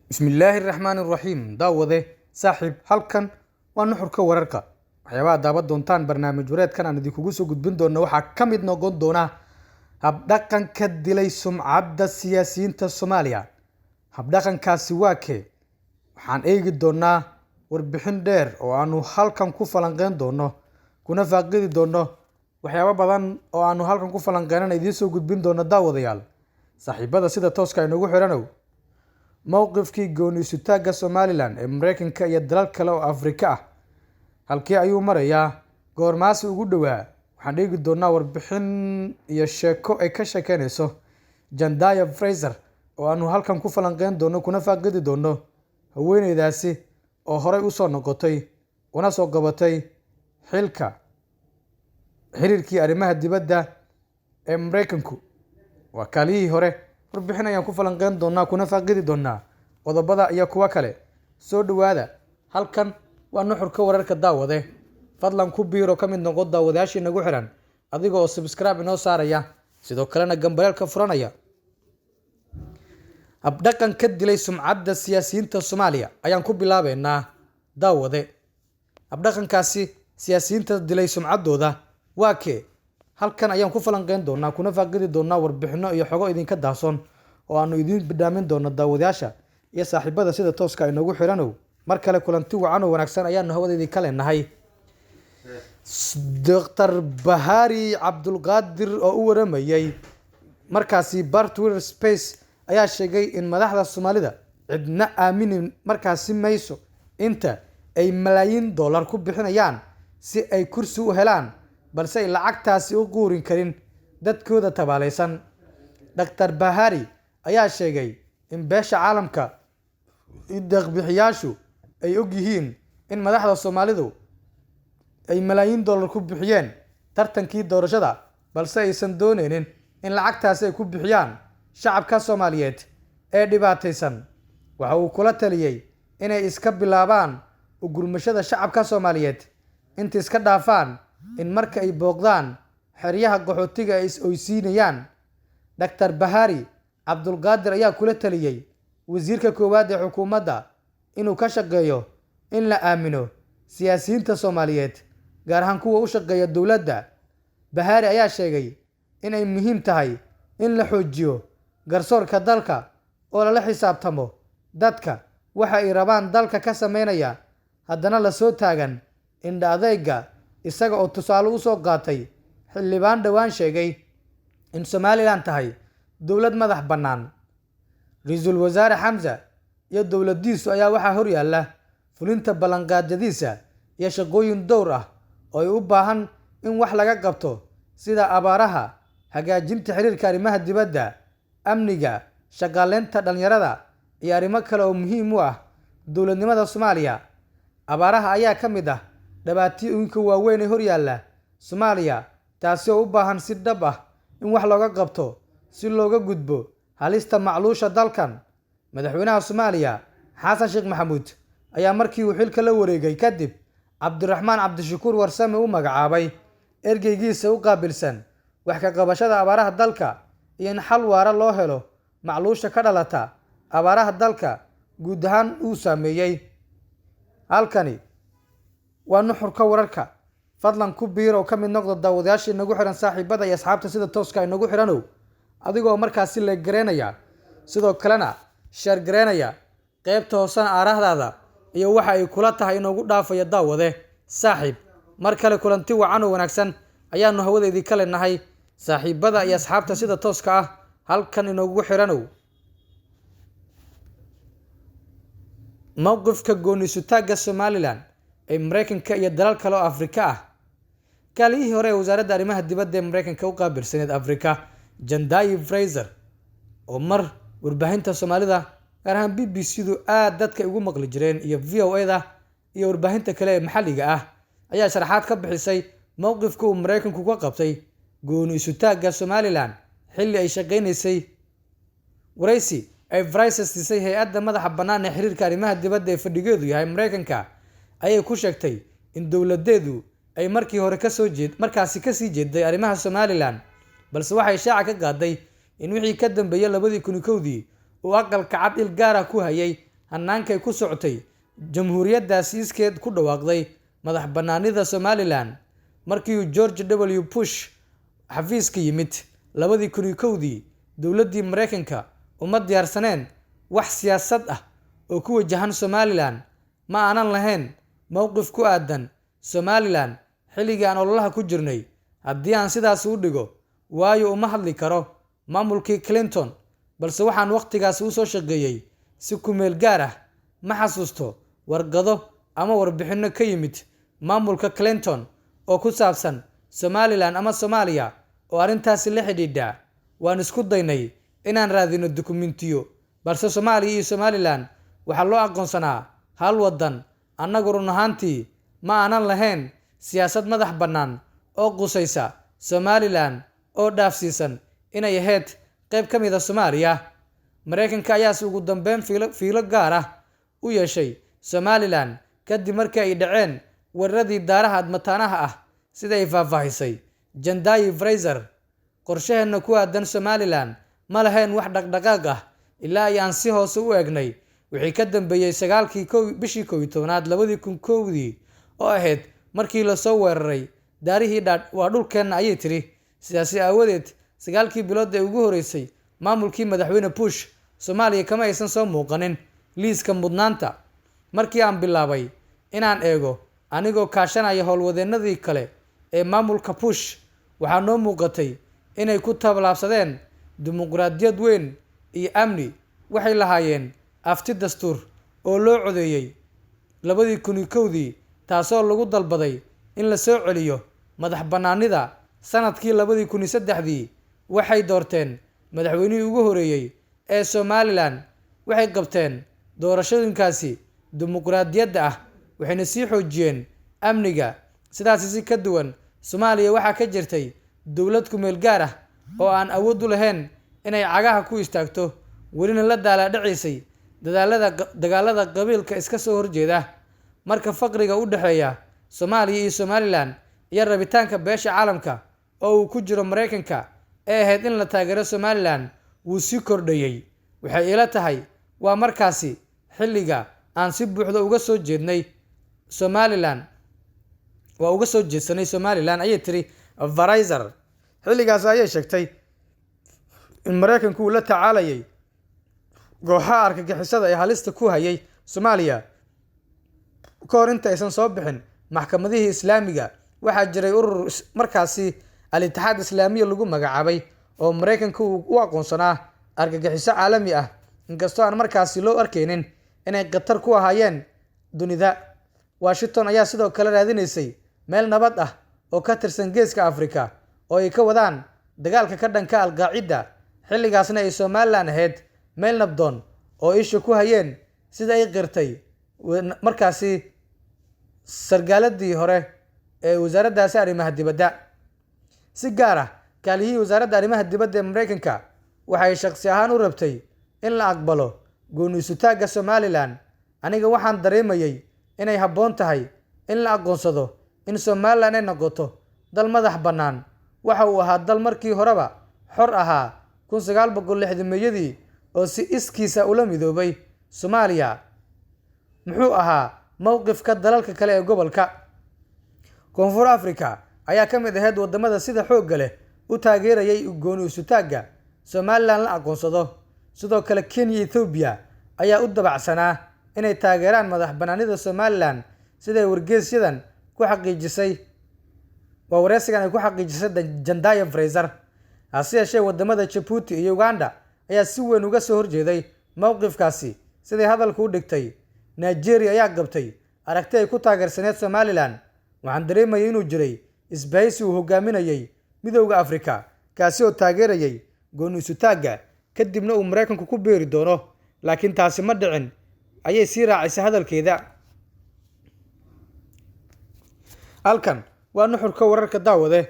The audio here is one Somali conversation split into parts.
Bismillaahi Raxmaani Raxiim daawade saaxiib halkan waa nuxurka wararka waxyaabaha daawa doontaan barnaamij wareedkan aan idinkugu soo gudbin doono waxaa ka mid noqon doona habdhaqanka dilay sumcadda siyaasiyiinta Soomaaliya. Habdhaqankaasi waa kee? Waxaan eegi doonaa warbixin dheer oo aanu halkan ku falanqeyn doono kuna faaqidi doono waxyaabo badan oo aanu halkan ku falanqeynana idiin soo gudbin doono daawadayaal. Saaxiibada sida tooska inagu xiranow mowqifkii gooni sutaaga Somaliland ee Mareykanka iyo dalal kale oo Afrika ah halkii ayuu marayaa goormaasi ugu dhawaa. Waxaan eegi doonaa warbixin iyo sheeko ay ka sheekeynayso Jandaya Fraser oo aanu halkan ku falanqeyn doono kuna faaqidi doono haweeneydaasi oo horey u soo noqotay una soo qabatay xilka xiriirkii arrimaha dibadda ee Mareykanku. Waa kalihii hore warbixin ayaan ku falanqeyn doonaa kuna faaqidi doonaa qodobada iyo kuwa kale. Soo dhawaada halkan waa nuxurka wararka daawade. Fadlan ku biiro ka mid noqo daawadayaashii nagu xiran adiga oo subscribe inoo saaraya sidoo kalena gambalaalka furanaya. Habdhaqan ka dilay sumcadda siyaasiyiinta Soomaaliya ayaan ku bilaabeynaa daawade. Habdhaqankaasi siyaasiyiinta dilay sumcaddooda waa kee? Halkan ayaan ku falanqeyn doonaa kuna faaqidi doonaa warbixino iyo xogo idinka daahson oo aanu idiin bidhaamin doono daawadayaasha iyo saaxiibada sida tooska inagu xiranow. Mar kale kulanti wacan oo wanaagsan ayaanu hawada idinka leenahay. Dr. Bahari Cabdulqaadir oo u waramayay markaasi Twitter Space ayaa sheegay in madaxda Soomaalida cidna aaminin markaasi mayso inta ay malaayiin dollar ku bixinayaan si ay kursi u helaan balse ay lacagtaasi u quurin karin dadkooda tabaaleysan. Dr. Bahari ayaa sheegay in beesha caalamka iyo deeq-bixiyaashu ay og yihiin in madaxda Soomaalidu ay malaayiin dollar ku bixiyeen tartankii doorashada balse aysan dooneynin in lacagtaasi ay ku bixiyaan shacabka Soomaaliyeed ee dhibaataysan. Waxa uu kula taliyay inay iska bilaabaan u gurmashada shacabka Soomaaliyeed inta iska dhaafaan in marka ay booqdaan xeryaha qaxootiga ay is-oysiinayaan. Dr. Bahari Cabdulqaadir ayaa kula taliyay wasiirka koowaad ee xukuumadda inuu ka shaqeeyo in la aamino siyaasiyiinta Soomaaliyeed gaar ahaan kuwa u shaqeeya dowladda. Bahari ayaa sheegay in ay muhiim tahay in la xoojiyo garsoorka dalka oo lala xisaabtamo dadka waxa ay rabaan dalka ka sameynaya haddana la soo taagan indha adayga isaga oo tusaale u soo qaatay xildhibaan dhowaan sheegay in Somaliland tahay dowlad madax bannaan. Ra'iisul Wasaare Xamza iyo dowladdiisu ayaa waxaa horyaalla fulinta ballanqaadyadiisa iyo shaqooyin dhowr ah oo ay u baahan in wax laga qabto sida abaaraha, hagaajinta xiriirka arrimaha dibadda, amniga, shaqaaleynta dhalinyarada iyo arrimo kale oo muhiim u ah dowladnimada Soomaaliya. Abaaraha ayaa ka mid ah dhibaatooyinka waaweyn ee horyaalla Soomaaliya taasi oo u baahan si dhab ah in wax looga qabto si looga gudbo halista macluusha dalkan. Madaxweynaha Soomaaliya Xasan Sheekh Maxamuud ayaa markii uu xilka la wareegay kadib Cabdiraxmaan Cabdishakuur Warsame u magacaabay ergeygiisa u qaabilsan wax ka qabashada abaaraha dalka iyo in xal waara loo helo macluusha ka dhalata abaaraha dalka guud ahaan uu saameeyay. Halkani waa nuxurka wararka. Fadlan ku biiro ka mid noqdo daawadayaashii nagu xiran saaxiibada iyo asxaabta sida tooska inagu xiranow adigoo markaasi la gareynaya sidoo kalena share gareynaya qaybta hoosena aarahdaada iyo waxa ay kula tahay inoogu dhaafaya daawade. Saaxiib mar kale kulanti wacan oo wanaagsan ayaanu hawada idinka leenahay saaxiibada iyo asxaabta sida tooska ah halkan inoogu xiranow. Mowqifka gooni sutaaga Somaliland ee Mareykanka iyo dalal kale oo Afrika ah. Kalihii hore wasaaradda arrimaha dibadda ee Mareykanka u qaabilsaneyd Afrika Jandaya Fraser oo mar warbaahinta Soomaalida gaar ahaan BBC-du aad dadka ugu maqli jireen iyo VOA-da iyo warbaahinta kale ee maxalliga ah ayaa sharaxaad ka bixisay mowqifka uu Mareykanku ka qabtay gooni sutaaga Somaliland xilli ay shaqeynaysay waraysi ay Fraser siisay hay'adda madaxa bannaan ee xiriirka arrimaha dibadda ee fadhigeedu yahay Mareykanka ayay ku sheegtay in dowladeedu ay markii hore markaasi ka sii jeeday arrimaha Somaliland balse waxay shaaca ka qaaday in wixii ka dambeeyay 2001 uu aqalka cad il gaar ah ku hayay hannaankay ku socotay jamhuuriyaddaasi iskeed ku dhawaaqday madax bannaanida Somaliland markii uu George W. Bush xafiiska yimid 2001 dowladdii Mareykanka uma diyaarsaneen wax siyaasad ah oo ku wajahan Somaliland ma aanan lahayn mowqif ku aadan Somaliland xilligii aan ololaha ku jirnay haddii aan sidaas u dhigo waayo uma hadli karo maamulkii Clinton balse waxaan waqtigaas u soo shaqeeyay si ku meel gaar ah ma xasuusto warqado ama warbixino ka yimid maamulka Clinton oo ku saabsan Somaliland ama Soomaaliya oo arrintaasi la xidhiidha waan isku daynay inaan raadino dukumentiyo balse Soomaaliya iyo Somaliland waxa loo aqoonsanaa hal wadan annagu run ahaantii ma aanan lahayn siyaasad madax bannaan oo qusaysa Somaliland oo dhaafsiisan inay ahayd qayb ka mid ah Soomaaliya Mareykanka ayaa ugu dambeyn fiilo gaar ah u yeeshay Somaliland kadib markii ay dhaceen weeraradii daaraha mataanaha ah sida ay faahfaahisay Jandayi Fraser qorshaheena ku aadan Somaliland ma lahayn wax dhaqdhaqaaq ah ilaa ay aan si hoose u eegnay wixii ka dambeeyay 9 bishii 11aad 2001 oo ahayd markii la soo weeraray daarihii waa dhulkeena ayay tiri sidaasi aawadeed 9 bilood ee ugu horeysay maamulkii madaxweyne Bush Soomaaliya kama aysan soo muuqanin liiska mudnaanta markii aan bilaabay inaan eego anigoo kaashanaya howlwadeenadii kale ee maamulka Bush waxaa noo muuqatay inay ku tallaabsadeen dimuqraadiyad weyn iyo amni waxay lahaayeen afti dastuur oo loo codeeyay 2001 taasoo lagu dalbaday in la soo celiyo madax bannaanida sanadkii 2003 waxay doorteen madaxweynihii ugu horeeyay ee Somaliland waxay qabteen doorashooyinkaasi dimuqraadiyadda ah waxayna sii xoojiyeen amniga sidaas si ka duwan Soomaaliya waxaa ka jirtay dowlad ku meel gaar ah oo aan awood u lahayn inay cagaha ku istaagto welina la dhacaysay dagaalada qabiilka iska soo horjeeda marka faqriga u dhaxeeya Soomaaliya iyo Somaliland iyo rabitaanka beesha caalamka oo uu ku jiro Mareykanka ee ahayd in la taageero Somaliland wuu sii kordhayay waxay ila tahay waa markaasi xilliga aan si buuxda uga soo jeednay Somaliland ayay tiri Fraser xilligaas ayay sheegtay in Mareykanku uu la tacaalayay gooxaha argagixisada ee halista ku hayay Soomaaliya ka hor inta aysan soo bixin maxkamadihii Islaamiga waxaa jiray urur markaasi al-Ittixaad Islaamiya lagu magacaabay oo Mareykanku u aqoonsanaa argagixiso caalami ah inkastoo aan markaasi loo arkeynin inay qatar ku ahaayeen dunida Washington ayaa sidoo kale raadinaysay meel nabad ah oo ka tirsan geeska Afrika oo ay ka wadaan dagaalka ka dhanka Al-Qaacida xilligaasna ay Somaliland ahayd meel nabdoon oo isha ku hayeen sida ay qirtay markaasi sargaaladii hore ee wasaaraddaasi arrimaha dibadda si gaar ah kaalihii wasaaradda arrimaha dibadda ee Mareykanka waxay shakhsi ahaan u rabtay in la aqbalo gooni isutaagga Somaliland aniga waxaan dareemayay inay habboon tahay in la aqoonsado in Somaliland ay noqoto dal madax bannaan waxa uu ahaa dal markii horeba xor ahaa 1960 oo si iskiisa ula midoobay Soomaaliya muxuu ahaa mowqifka dalalka kale ee gobolka Koonfur Afrika ayaa ka mid ahayd wadamada sida xoogga leh u taageerayay gooni isutaagga Somaliland la aqoonsado sidoo kale Kenya iyo Ethiopia ayaa u dabacsanaa inay taageeraan madax bannaanida Somaliland sida wargeysyadan ku xaqiijisay wareysigan ay ku xaqiijisay Jandayi Fraser hase yeeshee wadamada Djibouti iyo Uganda ayaa si weyn uga soo horjeeday mowqifkaasi sidii hadalku u dhigtay Nigeria ayaa qabtay aragti ay ku taageersaneed Somaliland waxaan dareemayay inuu jiray isbahaysi uu hogaaminayay midowga Afrika kaasi oo taageerayay gooni isutaagga kadibna uu Mareykanku ku beeri doono laakiin taasi ma dhicin ayay sii raacisay hadalkeeda halkan waa nuxurka wararka daawade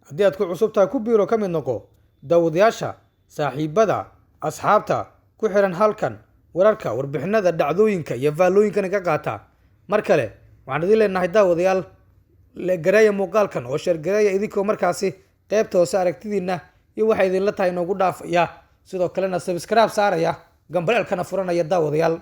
haddii aad ku cusub tahay ku biiro ka mid noqo daawadayaasha saaxiibada asxaabta ku xiran halkan wararka warbixinada dhacdooyinka iyo faallooyinkana ka qaata mar kale waxaan idin leenahay daawadayaal gareeya muuqaalkan oo sheergareeya idinkoo markaasi qaybta hoose aragtidiina iyo waxa idinla tahay noogu dhaafaya sidoo kalena subscribe saaraya gambaleelkana furanaya daawadayaal